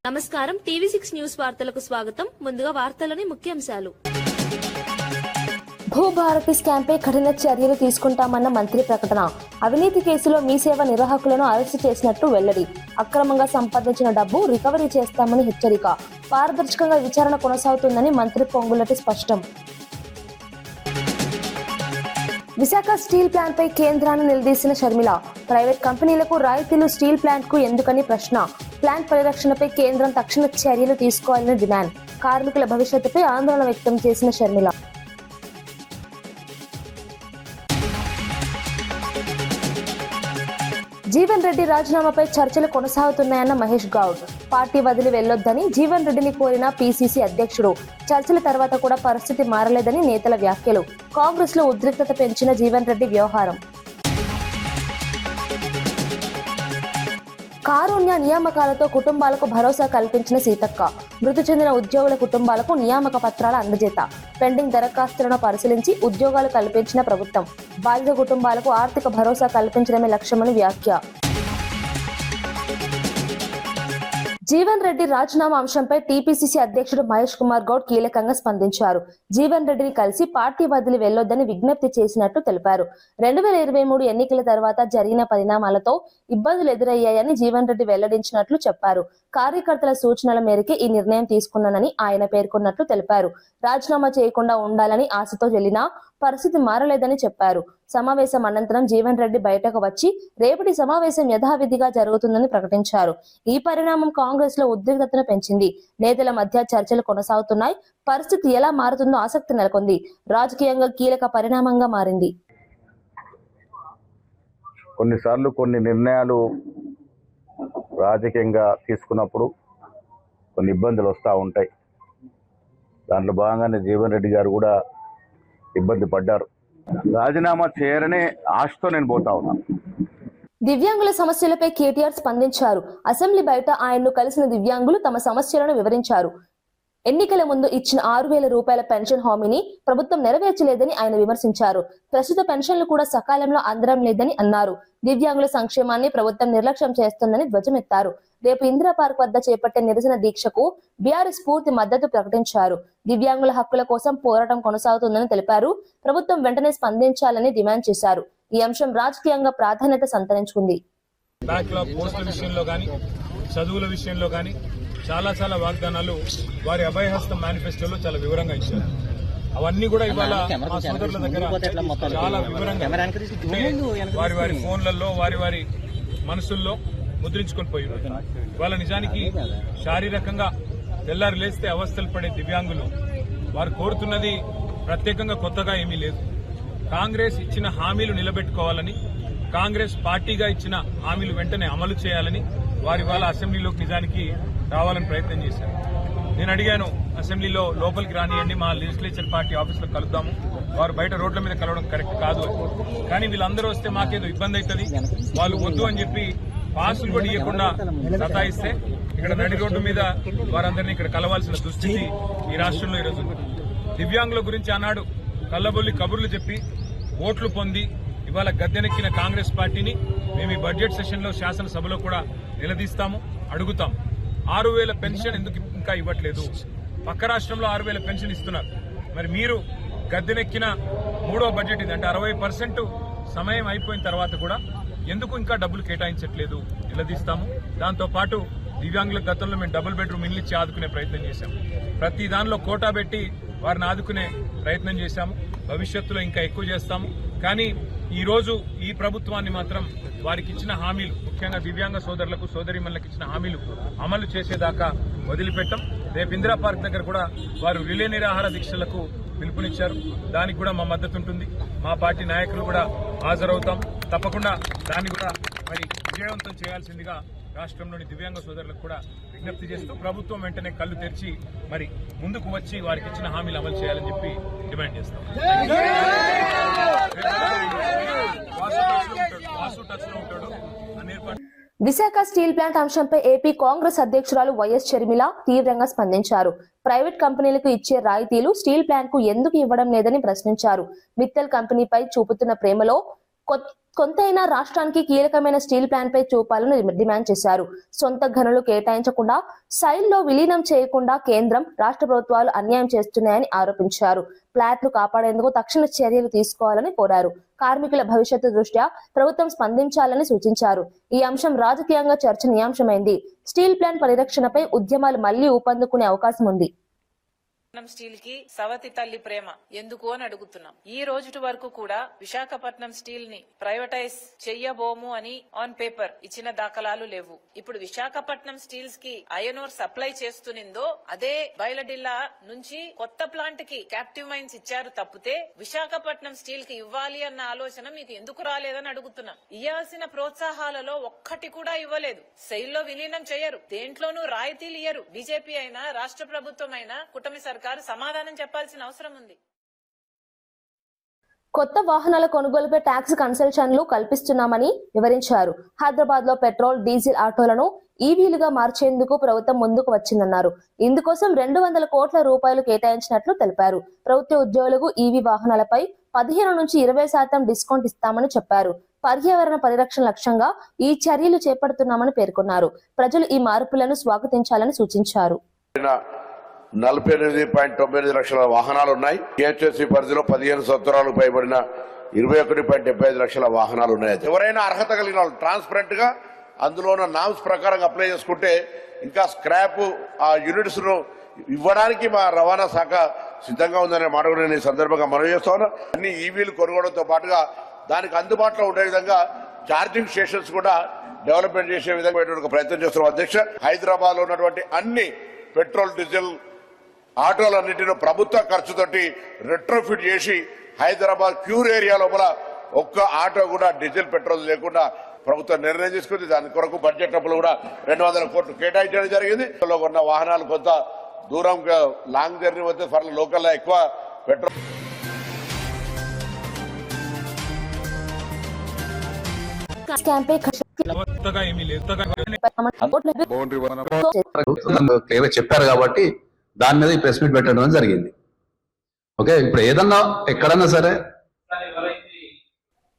నమస్కారం TV6 news వార్తలకు స్వాగతం. ముందుగా వార్తలోని ముఖ్యాంశాలు. భూభారతి స్కామ్ పై కఠిన చర్యలు తీసుకుంటామన్న మంత్రి ప్రకటన. అవినీతి కేసులో మీ సేవ నిర్వాహకులను అరెస్టు చేసినట్టు వెల్లడి. అక్రమంగా సంపాదించిన డబ్బు రికవరీ చేస్తామని హెచ్చరిక. పారదర్శకంగా విచారణ కొనసాగుతుందని మంత్రి పొంగులటి స్పష్టం. విశాఖ స్టీల్ ప్లాంట్ పై కేంద్రాన్ని నిలదీసిన షర్మిల. ప్రైవేట్ కంపెనీలకు రాయితీలు స్టీల్ ప్లాంట్ కు ఎందుకని ప్రశ్న. ప్లాంట్ పరిరక్షణపై కేంద్రం తక్షణ చర్యలు తీసుకోవాలని డిమాండ్. కార్మికుల భవిష్యత్తుపై ఆందోళన వ్యక్తం చేసిన షర్మిల. జీవన్ రెడ్డి రాజీనామాపై చర్చలు కొనసాగుతున్నాయన్న మహేష్ గౌడ్. పార్టీ వదిలి వెళ్లొద్దని జీవన్ రెడ్డిని కోరిన పీసీసీ అధ్యక్షుడు. చర్చల తర్వాత కూడా పరిస్థితి మారలేదని నేతల వ్యాఖ్యలు. కాంగ్రెస్ లో ఉద్రిక్తత పెంచిన జీవన్ రెడ్డి వ్యవహారం. కారుణ్య నియామకాలతో కుటుంబాలకు భరోసా కల్పించిన సీతక్క. మృతి చెందిన ఉద్యోగుల కుటుంబాలకు నియామక పత్రాల అందజేత. పెండింగ్ దరఖాస్తులను పరిశీలించి ఉద్యోగాలు కల్పించిన ప్రభుత్వం. బాధిత కుటుంబాలకు ఆర్థిక భరోసా కల్పించడమే లక్ష్యమని వ్యాఖ్య. జీవన్ రెడ్డి రాజీనామా అంశంపై టీపీసీసీ అధ్యక్షుడు మహేష్ కుమార్ గౌడ్ కీలకంగా స్పందించారు. జీవన్ రెడ్డిని కలిసి పార్టీ వదిలి వెళ్లొద్దని విజ్ఞప్తి చేసినట్టు తెలిపారు. 2023 ఎన్నికల తర్వాత జరిగిన పరిణామాలతో ఇబ్బందులు ఎదురయ్యాయని జీవన్ రెడ్డి వెల్లడించినట్లు చెప్పారు. కార్యకర్తల సూచనల మేరకే ఈ నిర్ణయం తీసుకున్నానని ఆయన పేర్కొన్నట్లు తెలిపారు. రాజీనామా చేయకుండా ఉండాలని ఆశతో వెళ్లినా పరిస్థితి మారలేదని చెప్పారు. సమావేశం అనంతరం జీవన్ రెడ్డి బయటకు వచ్చి రేపటి సమావేశం యథావిధిగా జరుగుతుందని ప్రకటించారు. ఈ పరిణామం కాంగ్రెస్ లో ఉద్రిక్తతను పెంచింది. నేతల మధ్య చర్చలు కొనసాగుతున్నాయి. పరిస్థితి ఎలా మారుతుందో ఆసక్తి నెలకొంది. రాజకీయంగా కీలక పరిణామంగా మారింది. కొన్నిసార్లు కొన్ని నిర్ణయాలు రాజకీయంగా తీసుకున్నప్పుడు కొన్ని ఇబ్బందులు వస్తూ ఉంటాయి. దాంట్లో భాగంగానే జీవన్ రెడ్డి గారు కూడా ఇబ్బంది పడ్డారు. రాజీనామా చేయరనే ఆశతో నేను పోతా ఉన్నాను. దివ్యాంగుల సమస్యలపై కేటీఆర్ స్పందించారు. అసెంబ్లీ బయట ఆయన్ను కలిసిన దివ్యాంగులు తమ సమస్యలను వివరించారు. ఎన్నికల ముందు ఇచ్చిన 6,000 రూపాయల పెన్షన్ హామీని ప్రభుత్వం నెరవేర్చలేదని ఆయన విమర్శించారు. ప్రస్తుత పెన్షన్లు కూడా సకాలంలో అందడం లేదని అన్నారు. దివ్యాంగుల సంక్షేమాన్ని ప్రభుత్వం నిర్లక్ష్యం చేస్తుందని ధ్వజమెత్తారు. రేపు ఇందిరా పార్క్ వద్ద చేపట్టే నిరసన దీక్షకు బీఆర్ఎస్ పూర్తి మద్దతు ప్రకటించారు. దివ్యాంగుల హక్కుల కోసం పోరాటం కొనసాగుతుందని తెలిపారు. ప్రభుత్వం వెంటనే స్పందించాలని డిమాండ్ చేశారు. ఈ అంశం రాజకీయంగా ప్రాధాన్యత సంతరించుకుంది. చదువుల విషయంలో కానీ చాలా వాగ్దానాలు వారి అభయహస్తం మేనిఫెస్టోలో చాలా వివరంగా ఇచ్చారు. అవన్నీ కూడా ఇవాళ మా సోదరుల దగ్గర చాలా వివరంగా వారి ఫోన్లలో వారి మనసుల్లో ముద్రించుకొని పోయి ఇవాళ నిజానికి శారీరకంగా తెల్లారి లేస్తే అవస్థలు పడే దివ్యాంగులు వారు కోరుతున్నది ప్రత్యేకంగా కొత్తగా ఏమీ లేదు. కాంగ్రెస్ ఇచ్చిన హామీలు నిలబెట్టుకోవాలని, కాంగ్రెస్ పార్టీగా ఇచ్చిన హామీలు వెంటనే అమలు చేయాలని వారి వాళ్ళ అసెంబ్లీలోకి నిజానికి రావాలని ప్రయత్నం చేశారు. నేను అడిగాను, అసెంబ్లీలో లోపలికి రానియండి, మా లెజిస్లేచర్ పార్టీ ఆఫీసులో కలుద్దాము, వారు బయట రోడ్ల మీద కలవడం కరెక్ట్ కాదు. కానీ వీళ్ళందరూ వస్తే మాకేదో ఇబ్బంది అవుతుంది, వాళ్ళు వద్దు అని చెప్పి పాసులు కూడా ఇవ్వకుండా సతాయిస్తే ఇక్కడ నడి రోడ్డు మీద వారందరినీ ఇక్కడ కలవాల్సిన దుస్థితి ఈ రాష్ట్రంలో ఈరోజు ఉంది. దివ్యాంగుల గురించి ఆనాడు కల్లబొల్లి కబుర్లు చెప్పి ఓట్లు పొంది ఇవాళ గద్దెనెక్కిన కాంగ్రెస్ పార్టీని మేము ఈ బడ్జెట్ సెషన్లో శాసనసభలో కూడా నిలదీస్తాము, అడుగుతాం. 6,000 పెన్షన్ ఎందుకు ఇంకా ఇవ్వట్లేదు? పక్క రాష్ట్రంలో 6,000 పెన్షన్ ఇస్తున్నారు. మరి మీరు గద్దెనెక్కిన 3వ బడ్జెట్ ఇది, అంటే 60% సమయం అయిపోయిన తర్వాత కూడా ఎందుకు ఇంకా డబ్బులు కేటాయించట్లేదు? నిలదీస్తాము. దాంతోపాటు దివ్యాంగుల గతంలో మేము డబుల్ బెడ్రూమ్ ఇల్లు ఇచ్చి ఆదుకునే ప్రయత్నం చేశాం. ప్రతి దానిలో కోటా పెట్టి వారిని ఆదుకునే ప్రయత్నం చేశాము. భవిష్యత్తులో ఇంకా ఎక్కువ చేస్తాము. కానీ ఈరోజు ఈ ప్రభుత్వాన్ని మాత్రం వారికి ఇచ్చిన హామీలు, ముఖ్యంగా దివ్యాంగ సోదరులకు సోదరీమణులకు ఇచ్చిన హామీలు అమలు చేసేదాకా వదిలిపెట్టం. రేపు ఇందిరా పార్క్ దగ్గర కూడా వారు రిలే నిరాహార దీక్షలకు పిలుపునిచ్చారు. దానికి కూడా మా మద్దతు ఉంటుంది. మా పార్టీ నాయకులు కూడా హాజరవుతాం. తప్పకుండా దాన్ని కూడా మరి విజయవంతం చేయాల్సిందిగా రాష్ట్రంలోని దివ్యాంగ సోదరులకు కూడా విజ్ఞప్తి చేస్తూ ప్రభుత్వం వెంటనే కళ్ళు తెరిచి మరి ముందుకు వచ్చి వారికి ఇచ్చిన హామీలు అమలు చేయాలని చెప్పి డిమాండ్ చేస్తాం. విశాఖ స్టీల్ ప్లాంట్ అంశంపై ఏపీ కాంగ్రెస్ అధ్యక్షురాలు వైఎస్ షర్మిల తీవ్రంగా స్పందించారు. ప్రైవేట్ కంపెనీలకు ఇచ్చే రాయితీలు స్టీల్ ప్లాంట్ కు ఎందుకు ఇవ్వడం లేదని ప్రశ్నించారు. మిత్తల్ కంపెనీపై చూపుతున్న ప్రేమలో కొంతైనా రాష్ట్రానికి కీలకమైన స్టీల్ ప్లాంట్ పై చూపాలని డిమాండ్ చేశారు. సొంత గనులు కేటాయించకుండా సైల్లో విలీనం చేయకుండా కేంద్రం రాష్ట్ర ప్రభుత్వాలు అన్యాయం చేస్తున్నాయని ఆరోపించారు. ప్లాంట్ను కాపాడేందుకు తక్షణ చర్యలు తీసుకోవాలని కోరారు. కార్మికుల భవిష్యత్తు దృష్ట్యా ప్రభుత్వం స్పందించాలని సూచించారు. ఈ అంశం రాజకీయంగా చర్చనీయాంశమైంది. స్టీల్ ప్లాంట్ పరిరక్షణపై ఉద్యమాలు మళ్లీ ఊపందుకునే అవకాశం ఉంది. స్టీల్ కి సవతి తల్లి ప్రేమ ఎందుకు అని అడుగుతున్నాం. ఈ రోజుటి వరకు కూడా విశాఖపట్నం స్టీల్ ని ప్రైవేటైజ్ చెయ్యబోము అని ఆన్ పేపర్ ఇచ్చిన దాఖలాలు లేవు. ఇప్పుడు విశాఖపట్నం స్టీల్స్ కి ఐరన్ ఓర్ సప్లై చేస్తునిందో అదే బయలడిల్లా నుంచి కొత్త ప్లాంట్ కి క్యాప్టివ్ మైన్స్ ఇచ్చారు తప్పితే విశాఖపట్నం స్టీల్ కి ఇవ్వాలి అన్న ఆలోచన మీకు ఎందుకు రాలేదని అడుగుతున్నాం. ఇవ్వాల్సిన ప్రోత్సాహాలలో ఒక్కటి కూడా ఇవ్వలేదు. సెయిల్లో విలీనం చేయరు, దేంట్లోనూ రాయితీలు ఇయ్యరు. బీజేపీ అయినా రాష్ట్ర ప్రభుత్వం అయినా కూటమి సర్కారు సమాధానం చెప్పాల్సిన అవసరం ఉంది. కొత్త వాహనాల కొనుగోలుపై ట్యాక్స్ కన్సెషన్లు కల్పిస్తున్నామని వివరించారు. హైదరాబాద్ లో పెట్రోల్, డీజిల్ ఆటోలను ఈవీలుగా మార్చేందుకు ప్రభుత్వం ముందుకు వచ్చిందన్నారు. ఇందుకోసం 200 కోట్ల రూపాయలు కేటాయించినట్లు తెలిపారు. ప్రభుత్వ ఉద్యోగులకు ఈవీ వాహనాలపై 15 నుంచి 20% డిస్కౌంట్ ఇస్తామని చెప్పారు. పర్యావరణ పరిరక్షణ లక్ష్యంగా ఈ చర్యలు చేపడుతున్నామని పేర్కొన్నారు. ప్రజలు ఈ మార్పులను స్వాగతించాలని సూచించారు. 48.9 లక్షల వాహనాలు ఉన్నాయి. టీహెచ్ఎస్సీ పరిధిలో 15 సంవత్సరాలు పైబడిన 21.75 లక్షల వాహనాలు ఉన్నాయి. ఎవరైనా అర్హత కలిగిన వాళ్ళు ట్రాన్స్పరెంట్ గా అందులో ఉన్న నామ్స్ ప్రకారం అప్లై చేసుకుంటే ఇంకా స్క్రాప్ ఆ యూనిట్స్ ను ఇవ్వడానికి మా రవాణా శాఖ సిద్ధంగా ఉందనే మాట కూడా నేను ఈ సందర్భంగా మనవి చేస్తాను. అన్ని ఈవీలు కొనుగోవడంతో పాటుగా దానికి అందుబాటులో ఉండే విధంగా ఛార్జింగ్ స్టేషన్స్ కూడా డెవలప్మెంట్ చేసే విధంగా ప్రయత్నం చేస్తున్నాం. అధ్యక్ష, హైదరాబాద్ లో ఉన్నటువంటి అన్ని పెట్రోల్, డీజిల్ ఆటోలన్నింటినీ ప్రభుత్వ ఖర్చుతోటి రెట్రోఫిట్ చేసి హైదరాబాద్ క్యూర్ ఏరియా లోపల ఒక్క ఆటో కూడా డీజిల్, పెట్రోల్ లేకుండా ప్రభుత్వం నిర్ణయం తీసుకుంది. దాని కొరకు బడ్జెట్ అప్పుడు కూడా 200 కోట్లు కేటాయించడం జరిగింది. ఉన్న వాహనాలు కొంత దూరం లాంగ్ జర్నీ వస్తే ఫర్ లోకల్ ఎక్కువ పెట్రోల్ చెప్పారు కాబట్టి దాని మీద ఈ ప్రెస్ మీట్ పెట్టడం జరిగింది. ఓకే, ఇప్పుడు ఏదన్నా ఎక్కడన్నా సరే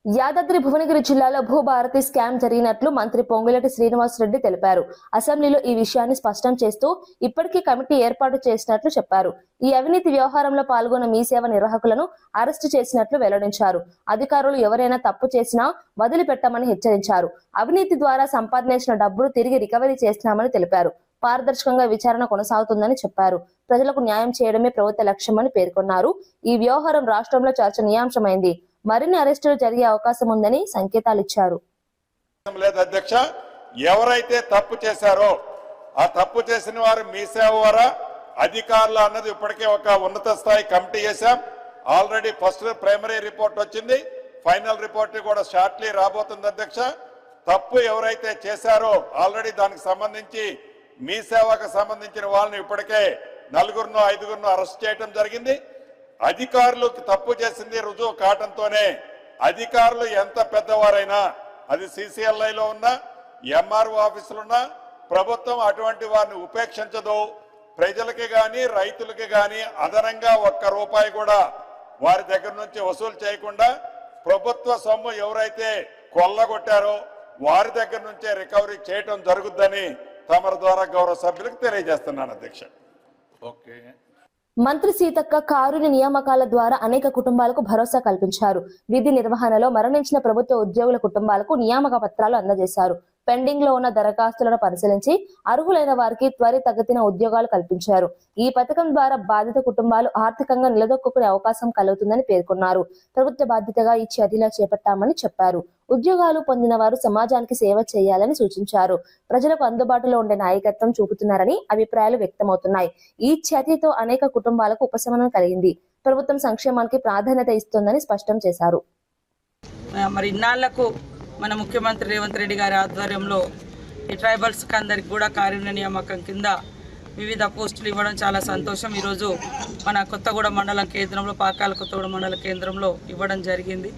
యాదాద్రి భువనగిరి జిల్లాలో భూభారతి స్కామ్ జరిగినట్లు మంత్రి పొంగులేటి శ్రీనివాస్ రెడ్డి తెలిపారు. అసెంబ్లీలో ఈ విషయాన్ని స్పష్టం చేస్తూ ఇప్పటికీ కమిటీ ఏర్పాటు చేసినట్లు చెప్పారు. ఈ అవినీతి వ్యవహారంలో పాల్గొన్న మీ సేవ నిర్వాహకులను అరెస్టు చేసినట్లు వెల్లడించారు. అధికారులు ఎవరైనా తప్పు చేసినా వదిలిపెట్టమని హెచ్చరించారు. అవినీతి ద్వారా సంపాదించిన డబ్బులు తిరిగి రికవరీ చేస్తున్నామని తెలిపారు. పారదర్శకంగా విచారణ కొనసాగుతుందని చెప్పారు. ప్రజలకు న్యాయం చేయడమే ప్రభుత్వ లక్ష్యమని పేర్కొన్నారు. ఈ వ్యవహారం రాష్ట్రంలో చర్చనీయాంశమైంది. మరిన్ని అరెస్టులు జరిగే అవకాశం ఉందని సంకేతాలు ఇచ్చారు. అధ్యక్ష, ఎవరైతే తప్పు చేశారో ఆ తప్పు చేసిన వారు మీ సేవ వారా అధికారులు అన్నది ఇప్పటికే ఒక ఉన్నత స్థాయి కమిటీ చేశాం. ఆల్రెడీ ఫస్ట్ ప్రైమరీ రిపోర్ట్ వచ్చింది. ఫైనల్ రిపోర్ట్ కూడా షార్ట్లీ రాబోతుంది. అధ్యక్ష, తప్పు ఎవరైతే చేశారో ఆల్రెడీ దానికి సంబంధించి మీ సేవకు సంబంధించిన వాళ్ళని ఇప్పటికే 4-5 అరెస్ట్ చేయడం జరిగింది. అధికారులకు తప్పు చేసింది రుజువు కావడంతోనే అధికారులు ఎంత పెద్దవారైనా అది సిసిఎల్ఐలో ఉన్నా ఎంఆర్ఓ ఆఫీసులున్నా ప్రభుత్వం అటువంటి వారిని ఉపేక్షించదు. ప్రజలకి గాని రైతులకి గాని అదనంగా ₹1 కూడా వారి దగ్గర నుంచి వసూలు చేయకుండా ప్రభుత్వ సొమ్ము ఎవరైతే కొల్లగొట్టారో వారి దగ్గర నుంచే రికవరీ చేయటం జరుగుద్దని తమరి ద్వారా గౌరవ సభ్యులకు తెలియజేస్తున్నాను. అధ్యక్ష, ఓకే. మంత్రి సీతక్క కారుని నియామకాల ద్వారా అనేక కుటుంబాలకు భరోసా కల్పించారు. విధి నిర్వహణలో మరణించిన ప్రభుత్వ ఉద్యోగుల కుటుంబాలకు నియామక పత్రాలు అందజేశారు. పెండింగ్ లో ఉన్న దరఖాస్తులను పరిశీలించి అర్హులైన వారికి త్వరితగతిన ఉద్యోగాలు కల్పించారు. ఈ పథకం ద్వారా బాధిత కుటుంబాలు ఆర్థికంగా నిలదొక్కునే అవకాశం కలుగుతుందని పేర్కొన్నారు. ప్రభుత్వ బాధ్యతగా ఈ చర్యలు చేపట్టామని చెప్పారు. ఉద్యోగాలు పొందిన వారు సమాజానికి సేవ చేయాలని సూచించారు. ప్రజలకు అందుబాటులో ఉండే నాయకత్వం చూపుతున్నారని అభిప్రాయాలు వ్యక్తమవుతున్నాయి. ఈ చర్యతో అనేక కుటుంబాలకు ఉపశమనం కలిగింది. ప్రభుత్వం సంక్షేమానికి ప్రాధాన్యత ఇస్తోందని స్పష్టం చేశారు. మరి ఇన్నాళ్లకు మన ముఖ్యమంత్రి రేవంత్ రెడ్డి గారి ఆధ్వర్యంలో ఈ ట్రైబల్స్కి అందరికి కూడా కార్య నియామకం కింద వివిధ పోస్టులు ఇవ్వడం చాలా సంతోషం. ఈరోజు మన కొత్తగూడ మండలం కేంద్రంలో పాకాల కొత్తగూడ మండల కేంద్రంలో ఇవ్వడం జరిగింది.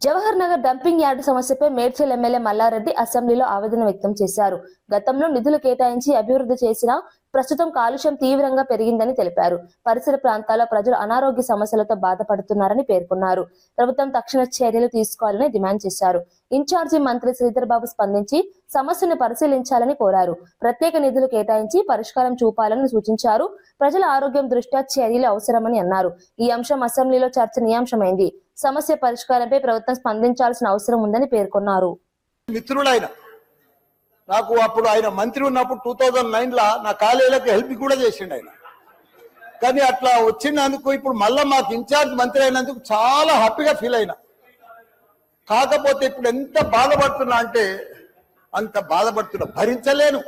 జవహర్ నగర్ డంపింగ్ యార్డు సమస్యపై మేడ్చల్ ఎమ్మెల్యే మల్లారెడ్డి అసెంబ్లీలో ఆవేదన వ్యక్తం చేశారు. గతంలో నిధులు కేటాయించి అభివృద్ధి చేసిన ప్రస్తుతం కాలుష్యం తీవ్రంగా పెరిగిందని తెలిపారు. పరిసర ప్రాంతాల్లో ప్రజలు అనారోగ్య సమస్యలతో బాధపడుతున్నారని పేర్కొన్నారు. ప్రభుత్వం తక్షణ చర్యలు తీసుకోవాలని డిమాండ్ చేశారు. ఇన్ఛార్జి మంత్రి శ్రీధర్ బాబు స్పందించి సమస్యను పరిశీలించాలని కోరారు. ప్రత్యేక నిధులు కేటాయించి పరిష్కారం చూపాలని సూచించారు. ప్రజల ఆరోగ్యం దృష్ట్యా చర్యలు అవసరమని అన్నారు. ఈ అంశం అసెంబ్లీలో చర్చనీయాంశమైంది. సమస్య పరిష్కారంపై ప్రభుత్వం స్పందించాల్సిన అవసరం ఉందని పేర్కొన్నారు. మిత్రులైన నాకు అప్పుడు ఆయన మంత్రి ఉన్నప్పుడు 2009 నా కాలేజీలకు హెల్ప్ కూడా చేసిండు ఆయన. కానీ అట్లా వచ్చినందుకు ఇప్పుడు మళ్ళా మాకు ఇన్ఛార్జ్ మంత్రి అయినందుకు చాలా హ్యాపీగా ఫీల్ అయినా. కాకపోతే ఇప్పుడు ఎంత బాధపడుతున్నా అంటే అంత బాధపడుతున్నా, భరించలేను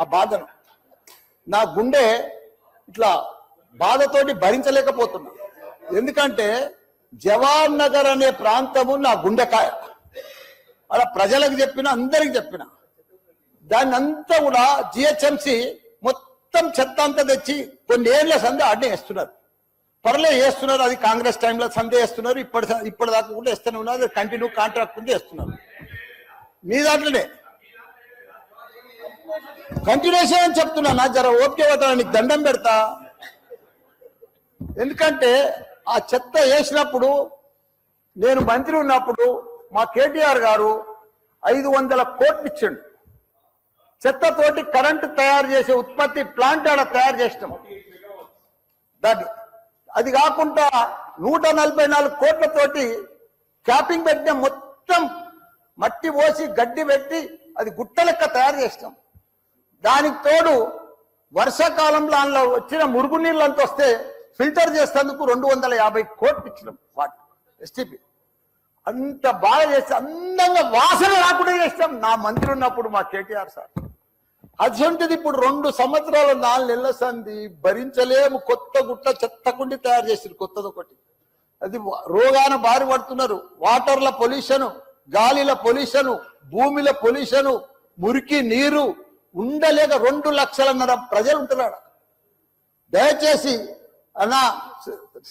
ఆ బాధను. నా గుండె ఇట్లా బాధతోటి భరించలేకపోతున్నా. ఎందుకంటే జవాన్ నగర్ అనే ప్రాంతము నా గుండెకాయ. అలా ప్రజలకు చెప్పిన, అందరికి చెప్పిన, దాన్ని అంతా కూడా జిహెచ్ఎంసి మొత్తం చెత్త అంతా తెచ్చి కొన్ని ఏళ్ల సందే అడ్డే వేస్తున్నారు. పర్లే వేస్తున్నారు, అది కాంగ్రెస్ టైంలో సందే వేస్తున్నారు, ఇప్పటిదాకా కూడా వేస్తూనే ఉన్నారు. అది కంటిన్యూ కాంట్రాక్ట్ ఉంది వేస్తున్నారు. మీ దాంట్లోనే కంటిన్యూషన్ అని చెప్తున్నా. నా జర ఓపిక పడతా, నీకు దండం పెడతా. ఎందుకంటే ఆ చెత్త వేసినప్పుడు, నేను మంత్రి ఉన్నప్పుడు మా కేటీఆర్ గారు 500 కోట్లు ఇచ్చిండు. చెత్తతోటి కరెంటు తయారు చేసే ఉత్పత్తి ప్లాంట్ ఆడ తయారు చేసినాం. దాన్ని అది కాకుండా 144 కోట్లతోటి క్యాపింగ్ పెట్టిన, మొత్తం మట్టి పోసి గడ్డి పెట్టి అది గుట్ట లెక్క తయారు చేసినాం. దానికి తోడు వర్షాకాలంలో అందులో వచ్చిన మురుగునీళ్ళు అంత వస్తే ఫిల్టర్ చేసేందుకు 250 కోట్లు ఇచ్చినాం. వాటి ఎస్టీపీ అంత బాగా చేస్తే అందంగా వాసన రాకుండా చేస్తాం నా మంత్రి ఉన్నప్పుడు మా కేటీఆర్ సార్. అటువంటిది ఇప్పుడు 2 సంవత్సరాలు 4 నెలల సంది భరించలేము. కొత్త గుట్ట చెత్తకుండి తయారు చేసారు, కొత్తది ఒకటి. అది రోగాన బారి పడుతున్నారు. వాటర్ల పొల్యూషన్, గాలిల పొల్యూషన్, భూమిల పొల్యూషన్, మురికి నీరు ఉండలేక 2 లక్షలన్నర ప్రజలు ఉంటున్నాడు. దయచేసి అన్నా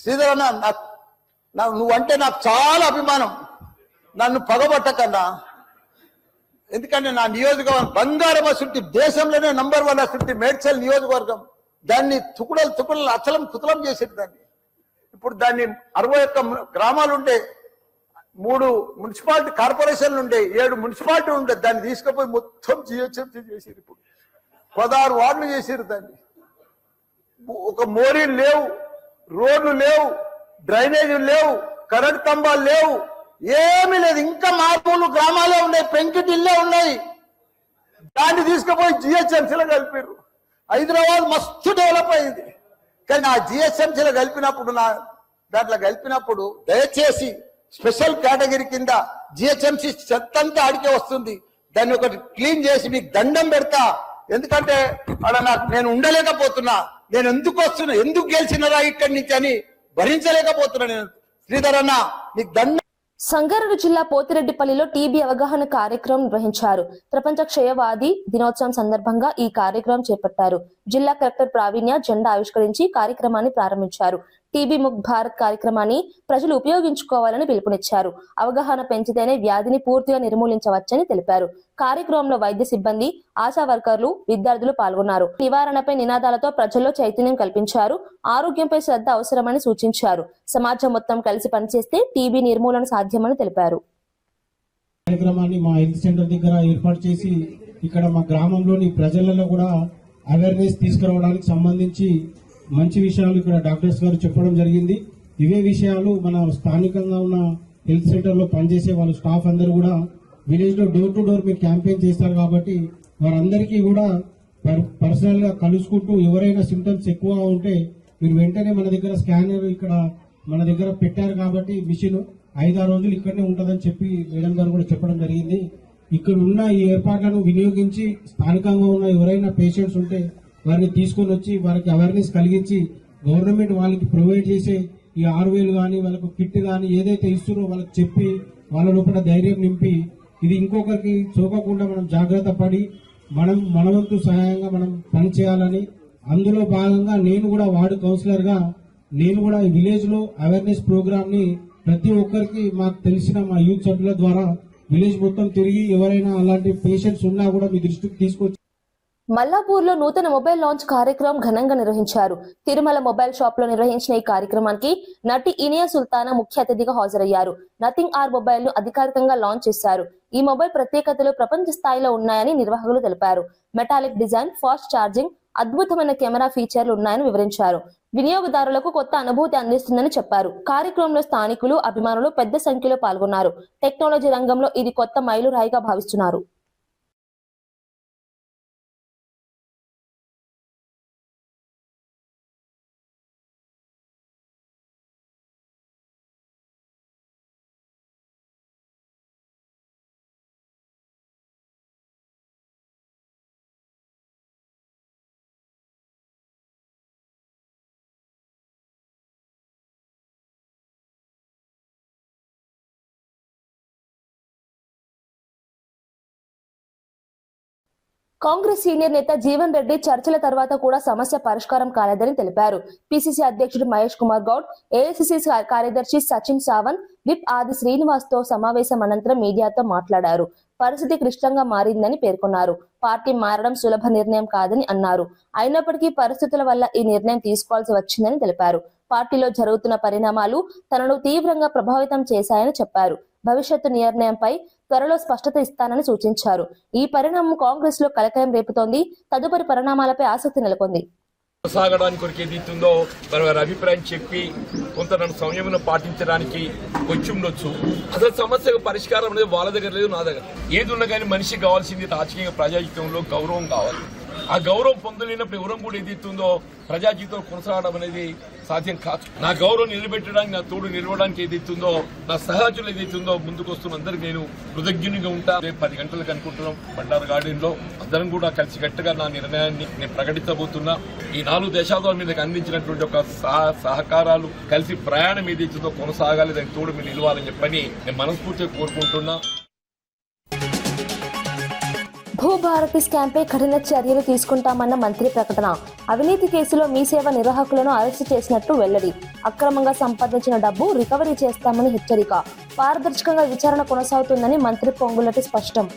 శ్రీధర్ అన్న, నువ్వంటే నాకు చాలా అభిమానం. నన్ను పగబట్టకన్నా. ఎందుకంటే నా నియోజకవర్గం బంగారం అసుంటి, దేశంలోనే నంబర్ 1 అసుంటి మేడ్చల్ నియోజకవర్గం. దాన్ని తుకుడలు అచలం కుతలం చేసేది. దాన్ని ఇప్పుడు దాన్ని 61 గ్రామాలు ఉండే, 3 మున్సిపాలిటీ కార్పొరేషన్లు ఉండే, 7 మున్సిపాలిటీ ఉండే. దాన్ని తీసుకుపోయి మొత్తం జిహెచ్ఎంసీ చేసిరు. ఇప్పుడు 16 వార్డులు చేసిరు. దాన్ని ఒక మోరీలు లేవు, రోడ్లు లేవు, డ్రైనేజీలు లేవు, కరెంట్ స్తంభాలు లేవు, ఏమీ లేదు. ఇంకా మామూలు గ్రామాలే ఉన్నాయి, పెంకిటిల్లే ఉన్నాయి. దాన్ని తీసుకుపోయి జిహెచ్ఎంసీలో కలిపారు. హైదరాబాద్ మస్తు డెవలప్ అయింది. కానీ ఆ జిహెచ్ఎంసీలో కలిపినప్పుడు, దాంట్లో కలిపినప్పుడు దయచేసి స్పెషల్ కేటగిరీ కింద జిహెచ్ఎంసీ చెత్తంతా ఆడికే వస్తుంది. దాన్ని ఒకటి క్లీన్ చేసి మీకు దండం పెడతా. ఎందుకంటే అక్కడ నేను ఉండలేకపోతున్నా. నేను ఎందుకు వస్తున్నా, ఎందుకు గెలిచినరా ఇక్కడి నుంచి అని భరించలేకపోతున్నా. నేను శ్రీధర్ అన్న, నీకు దండం. సంగారెడ్డి జిల్లా పోతిరెడ్డిపల్లిలో టీబీ అవగాహన కార్యక్రమం నిర్వహించారు. ప్రపంచ క్షయవాది దినోత్సవం సందర్భంగా ఈ కార్యక్రమం చేపట్టారు. జిల్లా కలెక్టర్ ప్రావీణ్య జెండా ఆవిష్కరించి కార్యక్రమాన్ని ప్రారంభించారు. టీబీ ముక్త్ భారత్ కార్యక్రమాన్ని ప్రజలు ఉపయోగించుకోవాలని పిలుపునిచ్చారు. అవగాహన పెంచితేనే వ్యాధిని పూర్తిగా నిర్మూలించవచ్చని తెలిపారు. కార్యక్రమంలో వైద్య సిబ్బంది, ఆశా వర్కర్లు, విద్యార్థులు పాల్గొన్నారు. నివారణపై నినాదాలతో ప్రజల్లో చైతన్యం కల్పించారు. ఆరోగ్యంపై శ్రద్ధ అవసరమని సూచించారు. సమాజం మొత్తం కలిసి పనిచేస్తే టీబీ నిర్మూలన సాధ్యమని తెలిపారు. కార్యక్రమాన్ని మా హెల్త్ సెంటర్ దగ్గర ఏర్పాటు చేసి ఇక్కడ మా గ్రామంలోని ప్రజలలో కూడా అవేర్నెస్ తీసుకురావడానికి సంబంధించి మంచి విషయాలు ఇక్కడ డాక్టర్స్ గారు చెప్పడం జరిగింది. ఇవే విషయాలు మన స్థానికంగా ఉన్న హెల్త్ సెంటర్ లో పనిచేసే వాళ్ళ స్టాఫ్ అందరూ కూడా విలేజ్ లో డోర్ టు డోర్ మీరు క్యాంపెయిన్ చేస్తారు కాబట్టి వారందరికీ కూడా పర్సనల్ గా కలుసుకుంటూ ఎవరైనా సిమ్టమ్స్ ఎక్కువగా ఉంటే మీరు వెంటనే మన దగ్గర స్కానర్ ఇక్కడ మన దగ్గర పెట్టారు కాబట్టి మిషన్ 5-6 రోజులు ఇక్కడనే ఉంటుందని చెప్పి మేడం గారు కూడా చెప్పడం జరిగింది. ఇక్కడ ఉన్న ఈ ఏర్పాట్లను వినియోగించి స్థానికంగా ఉన్న ఎవరైనా పేషెంట్స్ ఉంటే వారిని తీసుకొని వచ్చి వారికి అవేర్నెస్ కలిగించి గవర్నమెంట్ వాళ్ళకి ప్రొవైడ్ చేసే ఈ 6,000 కానీ వాళ్ళకు కిట్ కానీ ఏదైతే ఇస్తున్నారో వాళ్ళకి చెప్పి వాళ్ళ లోపల ధైర్యం నింపి ఇది ఇంకొకరికి సోకకుండా మనం జాగ్రత్త పడి మన వంతు సహాయంగా మనం పనిచేయాలని, అందులో భాగంగా నేను కూడా వార్డు కౌన్సిలర్ గా నేను కూడా ఈ విలేజ్ లో అవేర్నెస్ ప్రోగ్రామ్ ని ప్రతి ఒక్కరికి మాకు తెలిసిన మా యూత్ సభ్యుల ద్వారా విలేజ్ మొత్తం తిరిగి ఎవరైనా అలాంటి పేషెంట్స్ ఉన్నా కూడా మీ దృష్టికి తీసుకొచ్చి మల్లాపూర్లో నూతన మొబైల్ లాంచ్ కార్యక్రమం ఘనంగా నిర్వహించారు. తిరుమల మొబైల్ షాప్ లో నిర్వహించిన ఈ కార్యక్రమానికి నటి ఇనియా సుల్తానా ముఖ్య అతిథిగా హాజరయ్యారు. నథింగ్ ఆర్ మొబైల్ ను అధికారికంగా లాంచ్ చేశారు. ఈ మొబైల్ ప్రత్యేకతలు ప్రపంచ స్థాయిలో ఉన్నాయని నిర్వాహకులు తెలిపారు. మెటాలిక్ డిజైన్, ఫాస్ట్ ఛార్జింగ్, అద్భుతమైన కెమెరా ఫీచర్లు ఉన్నాయని వివరించారు. వినియోగదారులకు కొత్త అనుభూతి అందిస్తుందని చెప్పారు. కార్యక్రమంలో స్థానికులు, అభిమానులు పెద్ద సంఖ్యలో పాల్గొన్నారు. టెక్నాలజీ రంగంలో ఇది కొత్త మైలురాయిగా భావిస్తున్నారు. కాంగ్రెస్ సీనియర్ నేత జీవన్ రెడ్డి చర్చల తర్వాత కూడా సమస్య పరిష్కారం కాలేదని తెలిపారు. పిసిసి అధ్యక్షుడు మహేష్ కుమార్ గౌడ్, ఏఐసిసి కార్యదర్శి సచిన్ సావంత్, విప్ ఆది శ్రీనివాస్ తో సమావేశం అనంతరం మీడియాతో మాట్లాడారు. పరిస్థితి క్లిష్టంగా మారిందని పేర్కొన్నారు. పార్టీ మారడం సులభ నిర్ణయం కాదని అన్నారు. అయినప్పటికీ పరిస్థితుల వల్ల ఈ నిర్ణయం తీసుకోవాల్సి వచ్చిందని తెలిపారు. పార్టీలో జరుగుతున్న పరిణామాలు తనను తీవ్రంగా ప్రభావితం చేశాయని చెప్పారు. భవిష్యత్తు నిర్ణయంపై త్వరలో స్పష్టత ఇస్తానని సూచించారు. ఈ పరిణామం కాంగ్రెస్ లో కలకలం రేపుతోంది. తదుపరి పరిణామాలపై ఆసక్తి నెలకొంది. సాగడానికి కొరకు ఏదైతుందో వారి అభిప్రాయం చెప్పి కొంత నన్ను సంయమనం పాటించడానికి వచ్చి ఉండొచ్చు. అసలు సమస్యకు పరిష్కారం అనేది వాళ్ళ దగ్గర లేదు, నా దగ్గర. ఏది ఉన్నా కానీ మనిషికి కావాల్సింది రాజకీయ ప్రజాజీవితంలో గౌరవం కావాలి. ఆ గౌరవం పొందలేనప్పుడు ఎవరం కూడా ఏదైతుందో ప్రజా జీవితం కొనసాగడం అనేది సాధ్యం కాదు. నా గౌరవం నిలబెట్టడానికి, నా తోడు నిలవడానికి ఏదైతుందో, నా సహచరులు ఏదైతుందో ముందుకు వస్తున్న అందరికి నేను కృతజ్ఞునిగా ఉంటా. రేపు 10 గంటలకు అనుకుంటున్నాం బండారు గార్డెన్ లో అందరం కూడా కలిసి గట్టిగా నా నిర్ణయాన్ని నేను ప్రకటించబోతున్నా. ఈ 4 దేశాల మీదకి అందించినటువంటి ఒక సహకారాలు కలిసి ప్రయాణం ఏదైతుందో కొనసాగాలి, దానికి తోడు మీరు నిలవాలని చెప్పని నేను మనస్ఫూర్తిగా కోరుకుంటున్నా. భూభారతి స్కామ్ పై కఠిన చర్యలు తీసుకుంటామన్న మంత్రి ప్రకటన. అవినీతి కేసులో మీ సేవ నిర్వాహకులను అరెస్టు చేసినట్టు వెల్లడి. అక్రమంగా సంపాదించిన డబ్బు రికవరీ చేస్తామని హెచ్చరిక. పారదర్శకంగా విచారణ కొనసాగుతుందని మంత్రి పొంగులటి స్పష్టం.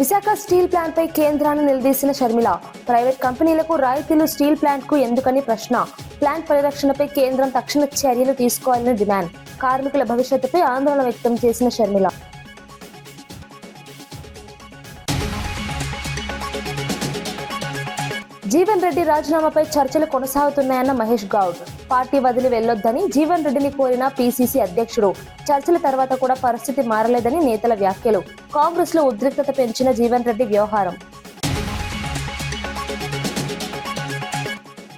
విశాఖ స్టీల్ ప్లాంట్ పై కేంద్రాన్ని నిలదీసిన షర్మిల. ప్రైవేట్ కంపెనీలకు రాయితీలు స్టీల్ ప్లాంట్ కు ఎందుకని ప్రశ్న. ప్లాంట్ పరిరక్షణపై కేంద్రం తక్షణ చర్యలు తీసుకోవాలని డిమాండ్. కార్మికుల భవిష్యత్తుపై ఆందోళన వ్యక్తం చేసిన షర్మిల. జీవన్ రెడ్డి రాజీనామాపై చర్చలు కొనసాగుతున్నాయన్న మహేష్ గౌడ్. పార్టీ వదిలి వెళ్లొద్దని జీవన్ రెడ్డిని కోరిన పిసిసి అధ్యక్షుడు. చర్చల తర్వాత కూడా పరిస్థితి మారలేదని నేతల వ్యాఖ్యలు. కాంగ్రెస్ లో ఉద్రిక్తత పెంచిన జీవన్ రెడ్డి వ్యవహారం.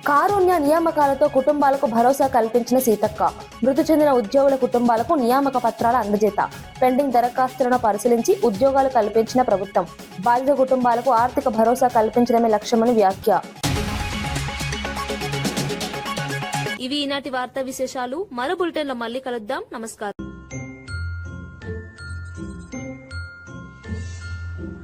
కారుణ్య నియామకాలతో కుటుంబాలకు భరోసా కల్పించిన సీతక్క. మృతి చెందిన ఉద్యోగుల కుటుంబాలకు నియామక పత్రాల అందజేత. పెండింగ్ దరఖాస్తులను పరిశీలించి ఉద్యోగాలు కల్పించిన ప్రభుత్వం. బాధిత కుటుంబాలకు ఆర్థిక భరోసా కల్పించడమే లక్ష్యమని వ్యాఖ్య. ఇవి ఈనాటి వార్తా విశేషాలు. మరో బులెటిన్ లో మళ్ళీ కలుద్దాం. నమస్కారం.